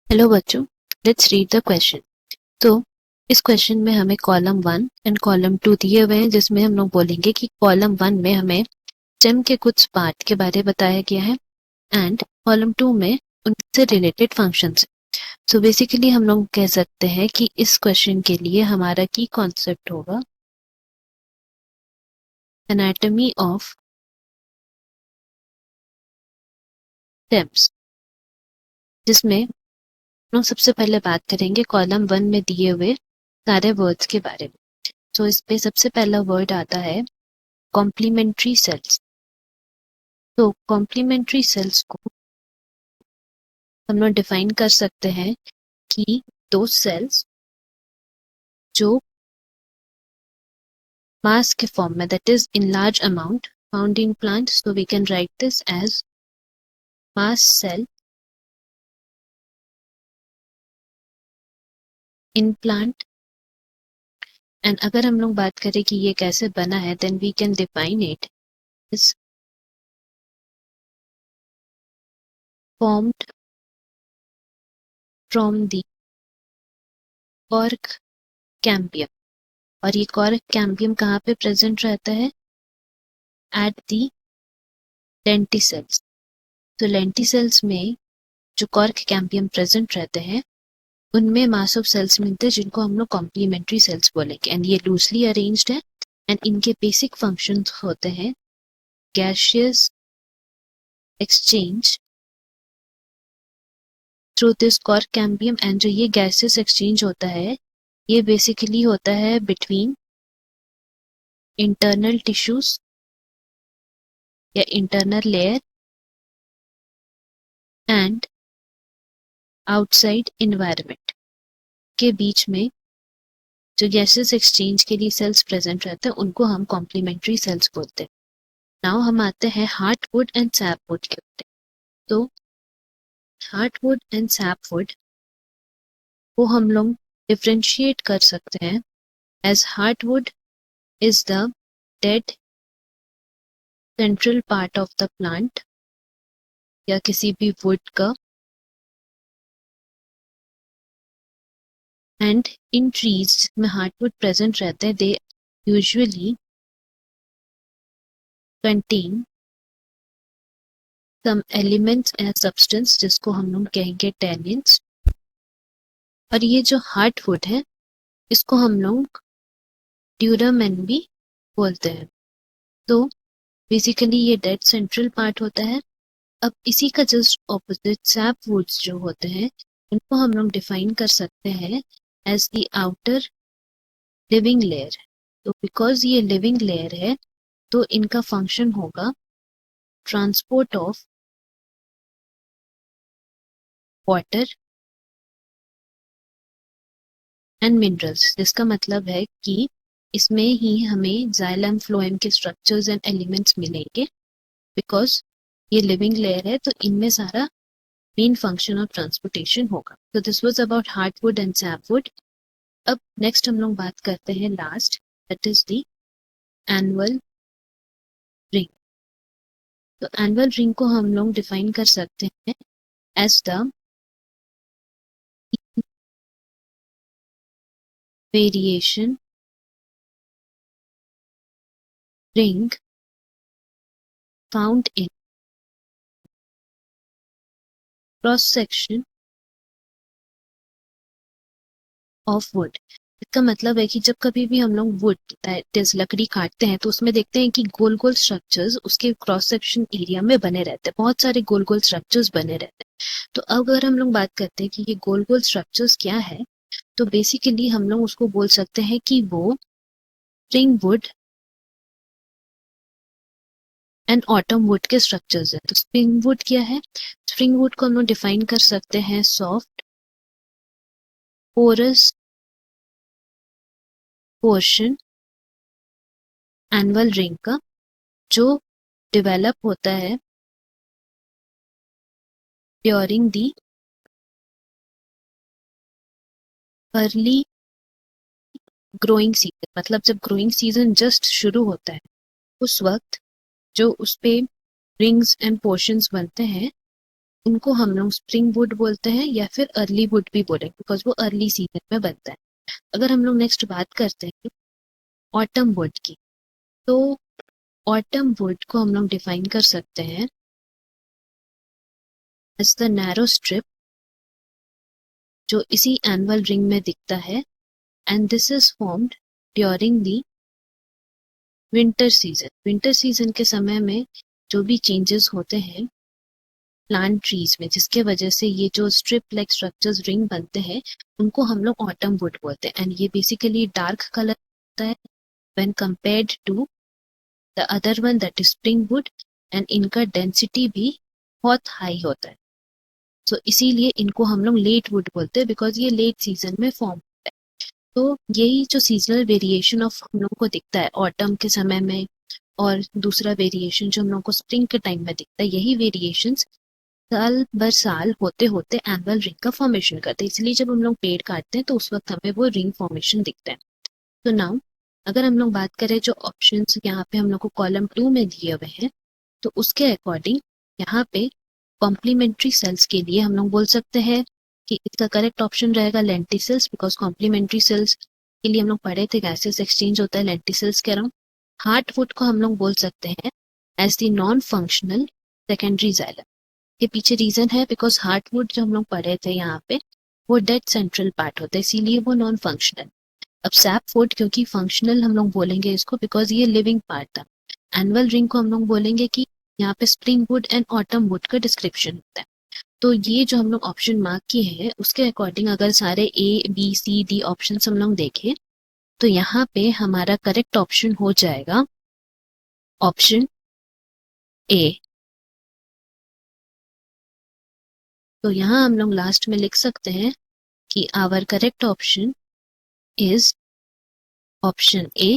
Hello बच्चों, let's read the question. तो इस क्वेश्चन में हमें कॉलम 1 एंड कॉलम 2 दिए हुए हैं, जिसमें हम लोग बोलेंगे कि कॉलम 1 में हमें स्टेम के कुछ पार्ट के बारे में बताया गया है एंड कॉलम 2 में उनसे रिलेटेड फंक्शंस। सो बेसिकली हम लोग कह सकते हैं कि इस क्वेश्चन के लिए हमारा की कॉन्सेप्ट होगा एनाटॉमी ऑफ स्टेम्स, जिसमें हम लोग सबसे पहले बात करेंगे कॉलम 1 में दिए हुए सारे वर्ड्स के बारे में। तो इस पे सबसे पहला वर्ड आता है कॉम्प्लीमेंट्री सेल्स। तो कॉम्प्लीमेंट्री सेल्स को हम लोग डिफाइन कर सकते हैं कि दो सेल्स जो मास के फॉर्म में, that is in large amount found in plant, so we can write this as mass cell in plant. And अगर हम लोग बात करें कि ये कैसे बना है, then we can define it is formed from the cork cambium. और ये कॉर्क कैम्बियम कहाँ पे प्रेजेंट रहता है? At the lenticels. तो लेंटिसेल्स में जो कॉर्क कैम्बियम प्रेजेंट रहते हैं उनमें मास ऑफ सेल्स मिलते हैं, जिनको हम लोग कॉम्प्लीमेंट्री सेल्स बोलेंगे। एंड ये लूजली अरेंज्ड है एंड इनके बेसिक फंक्शंस होते हैं gaseous exchange through this cork cambium. And जो ये गैसियस एक्सचेंज होता है ये बेसिकली होता है बिटवीन इंटरनल टिश्यूज या internal layer and outside environment के बीच में। जो गैसेस एक्सचेंज के लिए सेल्स प्रेजेंट रहते हैं उनको हम कॉम्प्लीमेंट्री सेल्स बोलते हैं। नाउ हम आते हैं हार्टवुड एंड सैपवुड के ऊपर। तो हार्टवुड एंड सैपवुड को हम लोग डिफ्रेंशिएट कर सकते हैं as heartwood is the dead central part of the plant या किसी भी वुड का। एंड इन ट्रीज में हार्टवुड प्रेजेंट रहते हैं, they usually contain some elements and substance जिसको हम लोग कहेंगे टैनिन्स। और ये जो हार्टवुड है इसको हम लोग ड्यूरामेन भी बोलते हैं। तो बेसिकली ये डेड सेंट्रल पार्ट होता है। अब इसी का जस्ट ऑपोजिट सैपवुड्स जो होते हैं इनको हम लोग डिफाइन कर सकते हैं as the outer living layer. तो बिकॉज ये लिविंग लेयर है तो इनका फंक्शन होगा transport of water and minerals, जिसका मतलब है कि इसमें ही हमें जाइलम फ्लोएम के स्ट्रक्चर्स एंड एलिमेंट्स मिलेंगे। बिकॉज ये लिविंग लेयर है तो इनमें सारा मेन फंक्शन ऑफ ट्रांसपोर्टेशन होगा। तो this was about heartwood and sapwood. अब नेक्स्ट हम लोग बात करते हैं last, that is the annual ring. तो एनुअल रिंग को हम लोग डिफाइन कर सकते हैं as the variation ring found in cross section of wood। इसका मतलब है कि जब कभी भी हम लोग वुड दैट इज लकड़ी काटते हैं तो उसमें देखते हैं कि गोल गोल स्ट्रक्चर्स उसके क्रॉस सेक्शन एरिया में बने रहते हैं, बहुत सारे गोल गोल स्ट्रक्चर्स बने रहते हैं। तो अब अगर हम लोग बात करते हैं कि ये गोल गोल स्ट्रक्चर्स क्या है, तो बेसिकली हम लोग उसको बोल सकते हैं कि वो spring wood and autumn would के स्ट्रक्चर्स है। तो स्प्रिंग वुड क्या है? स्प्रिंग वुड को हम लोग डिफाइन कर सकते हैं soft porous portion annual ring का, जो डेवलप होता है during the early growing season. मतलब जब ग्रोइंग सीजन जस्ट शुरू होता है उस वक्त जो उस पे रिंग्स एंड पोर्शंस बनते हैं इनको हम लोग स्प्रिंग वुड बोलते हैं या फिर अर्ली वुड भी बोलेंगे बिकॉज वो अर्ली सीजन में बनता है। अगर हम लोग नेक्स्ट बात करते हैं ऑटम वुड की, तो ऑटम वुड को हम लोग डिफाइन कर सकते हैं एज द नैरो स्ट्रिप जो इसी एनुअल रिंग में दिखता है, and this is formed during the winter season. Winter season के समय में जो भी चेंजेस होते हैं प्लांट ट्रीज में, जिसके वजह से ये जो स्ट्रिप लाइक स्ट्रक्चर्स रिंग बनते हैं, उनको हम लोग ऑटम वुड बोलते हैं। एंड ये बेसिकली डार्क कलर होता है when compared to the other one that is spring wood, and इनका डेंसिटी भी बहुत हाई होता है। सो इसीलिए इनको हम लोग लेट वुड बोलते हैं बिकॉज ये लेट सीजन में फॉर्म होता है। तो यही जो सीजनल वेरिएशन ऑफ हम लोग को दिखता है ऑटम के समय में, और दूसरा वेरिएशन जो हम लोग को स्प्रिंग के टाइम में दिखता है, यही वेरिएशंस साल भर साल होते होते एनुअल रिंग का फॉर्मेशन करते हैं। इसलिए जब हम लोग पेड़ काटते हैं तो उस वक्त हमें वो रिंग फॉर्मेशन दिखता है। तो नाउ अगर हम लोग बात करें जो ऑप्शंस यहाँ पे हम लोग को कॉलम 2 में दिए हुए हैं, तो उसके अकॉर्डिंग यहाँ पे कॉम्प्लीमेंट्री सेल्स के लिए हम लोग बोल सकते हैं कि इसका करेक्ट ऑप्शन रहेगा लेंटिसल्स, बिकॉज कॉम्प्लीमेंट्री सेल्स के लिए हम लोग पढ़े थे गैसेस एक्सचेंज होता है लेंटिसल्स के अराउंड। हार्टवुड को हम लोग बोल सकते हैं as the non functional secondary xylem. के पीछे रीजन है बिकॉज हार्टवुड जो हम लोग पढ़े थे यहाँ पे वो डेड सेंट्रल पार्ट होता है, इसीलिए वो नॉन फंक्शनल। अब सैपवुड क्योंकि फंक्शनल हम लोग बोलेंगे इसको बिकॉज ये लिविंग पार्ट था। एनुअल रिंग को हम लोग बोलेंगे कि यहाँ पे spring wood and autumn would का डिस्क्रिप्शन होता है। तो ये जो हम लोग ऑप्शन मार्क किए हैं उसके अकॉर्डिंग अगर सारे A, B, C, D option हम लोग देखें तो यहाँ पे हमारा करेक्ट ऑप्शन हो जाएगा ऑप्शन A। तो यहाँ हम लोग लास्ट में लिख सकते हैं कि our correct option is option A।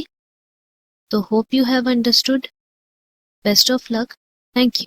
तो hope you have understood. Best of luck. Thank you.